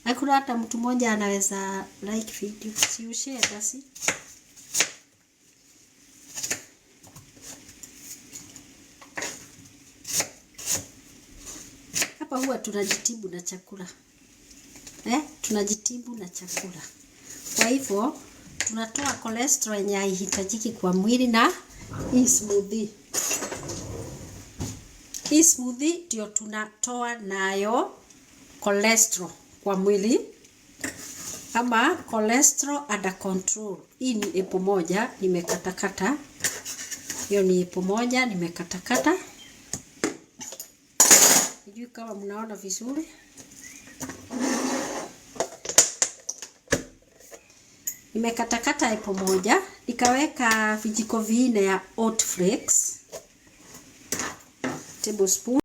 Hakuna hata mtu mmoja anaweza like video. Si ushare basi. Hapa huwa tunajitibu na chakula. Tunajitibu na chakula. Kwa hivyo tunatoa cholesterol yenye haihitajiki kwa mwili na hii smoothie. Hii smoothie ndio tunatoa nayo cholesterol kwa mwili, ama cholesterol under control. Hii ni apple moja nimekatakata. Hiyo ni apple moja nimekatakata. Sijui kama mnaona vizuri. Nimekatakata apple moja, nikaweka vijiko 4 ya oat flakes, tablespoon